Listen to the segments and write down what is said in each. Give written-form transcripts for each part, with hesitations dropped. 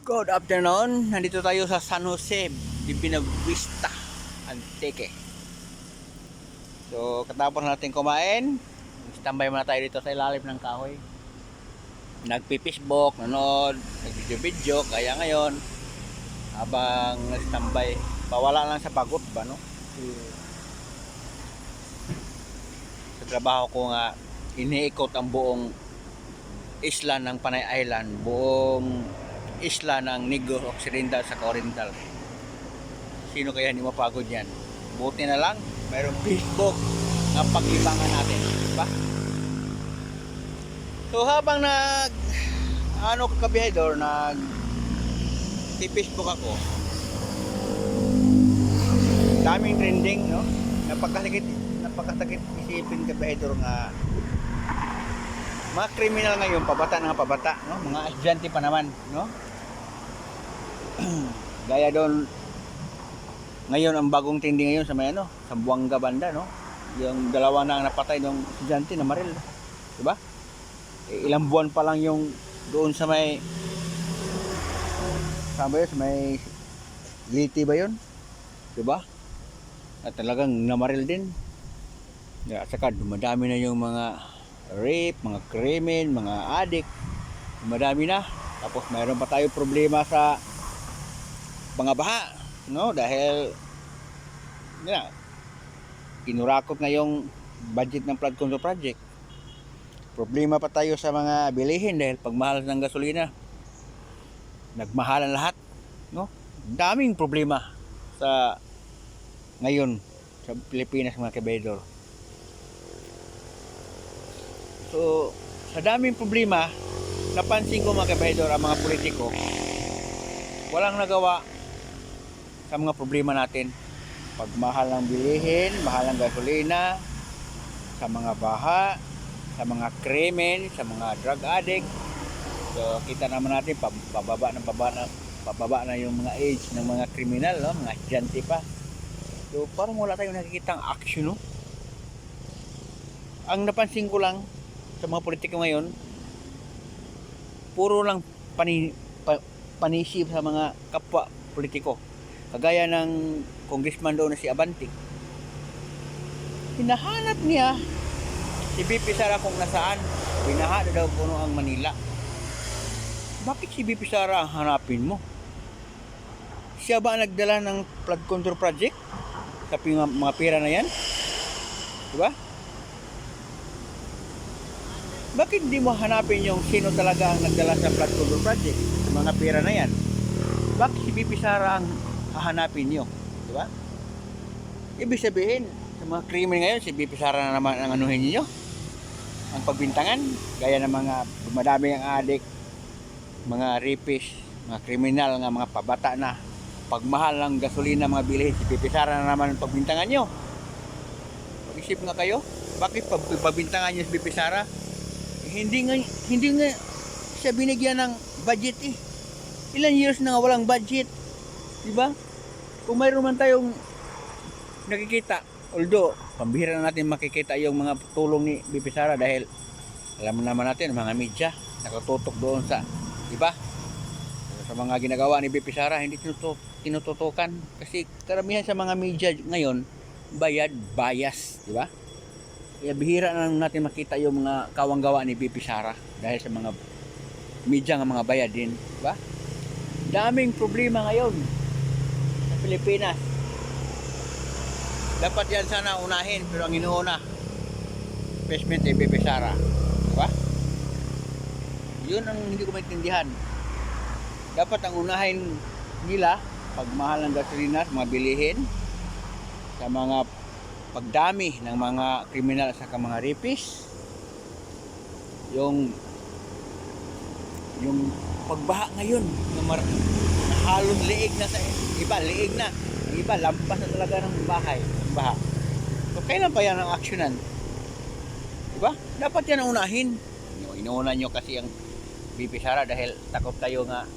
Good afternoon. Nandito tayo sa San Jose de Buenavista, Antique. So, katapos natin kumain, standby muna tayo dito sa ilalim ng kahoy. Nagpi-Facebook, nanood, nag-video-video, kaya ngayon habang standby, pawala lang sa pagod ba, no? Sa trabaho ko nga, iniikot ang buong isla ng Panay Island, buong isla ng Negros Occidental sa Oriental. Sino kaya hindi mapagod yan? Buti na lang mayroong Facebook na paglibangan natin, diba? So habang kabihedor, Facebook ako, daming trending, no? Napakasakit isipin, kabihedor, nga mga kriminal ngayon, pabata, no? Mga estudyante pa naman, no? Gaya doon ngayon, ang bagong trending ngayon sa may sa Buanga banda, no? Yung dalawa na ang napatay ng estudyante na maril, diba? Ilang buwan pa lang yung doon sa may Liti ba yun? Diba? At talagang namaril din. At saka dumadami na yung mga rape, mga krimen, mga adik, dumadami na. Tapos mayroon pa tayo problema sa mga baha, no? Dahil kinurakot na yung budget ng flood control project. Problema pa tayo sa mga bilihin dahil pagmahal ng gasolina, nagmahalan lahat, no? Daming problema sa ngayon sa Pilipinas, mga kabedor. So, sa daming problema, napansin ko, mga kabedor, ang mga politiko walang nagawa sa mga problema natin. Pagmahal ng bilihin, mahal ng gasolina, sa mga baha, sa mga krimen, sa mga drug addict. So kita naman natin pababa na yung mga age ng mga kriminal, no? Mga estudyante pa. So parang wala tayong nakikitang action, no? Ang napansin ko lang sa mga politiko ngayon, puro lang panisip sa mga kapwa politiko. Kagaya ng congressman doon na si Abantik. Hinahanap niya si BP Sara kung nasaan. Binaha daw puno ang Manila. Bakit si BP Sara ang hanapin mo? Siya ba nagdala ng flood control project sa mga pera na yan? Diba? Bakit di mo hanapin yung sino talaga ang nagdala sa flood control project sa mga pera na yan? Bakit si BP Sara ang hahanapin nyo? Diba? Ibig sabihin, sa mga krimen ngayon, si BP Sara na naman ang anuhin niyo, ang pagbintangan, gaya ng mga dumadami ang adik, mga rapist, mga kriminal, nga mga pabata na, pagmahal ng gasolina, mga bilihin, si BP Sara na naman ang pagbintangan nyo. Mag-isip nga kayo, bakit pagbintangan nyo si BP Sara? Hindi nga siya binigyan ng budget eh. Ilan years na nga walang budget, diba? Kung mayroon man tayong nakikita, although pambihira na natin makikita yung mga tulong ni BP Sara dahil alam naman natin mga media nakatutok doon sa iba sa mga ginagawa ni BP Sara, hindi tinututukan kasi karamihan sa mga media ngayon bias, di ba? Kaya bihira na natin makita yung mga kawanggawa ni BP Sara dahil sa mga media nga mga bayad din, di ba? Daming problema ngayon sa Pilipinas. Dapat yan sana unahin, pero ang inuuna investment ni BP Sara, diba? Yun ang hindi ko maintindihan. Dapat ang unahin nila pagmahal ng gasolina, mga bilihin, sa mga pagdami ng mga kriminal sa mga rapist, yung pagbaha ngayon na halos liig na sa iba, ang iba lampas na talaga ng bahay, baha. So kailan pa yan ang aksyonan? Diba? Dapat yan ang unahin. Inuuna nyo kasi ang BP Sara dahil takot kayo nga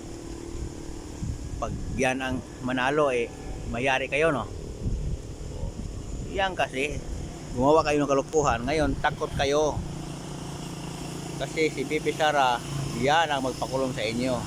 pag yan ang manalo mayari kayo, no? Yan kasi gumawa kayo ng kalukuhan, ngayon takot kayo kasi si BP Sara yan ang magpakulong sa inyo.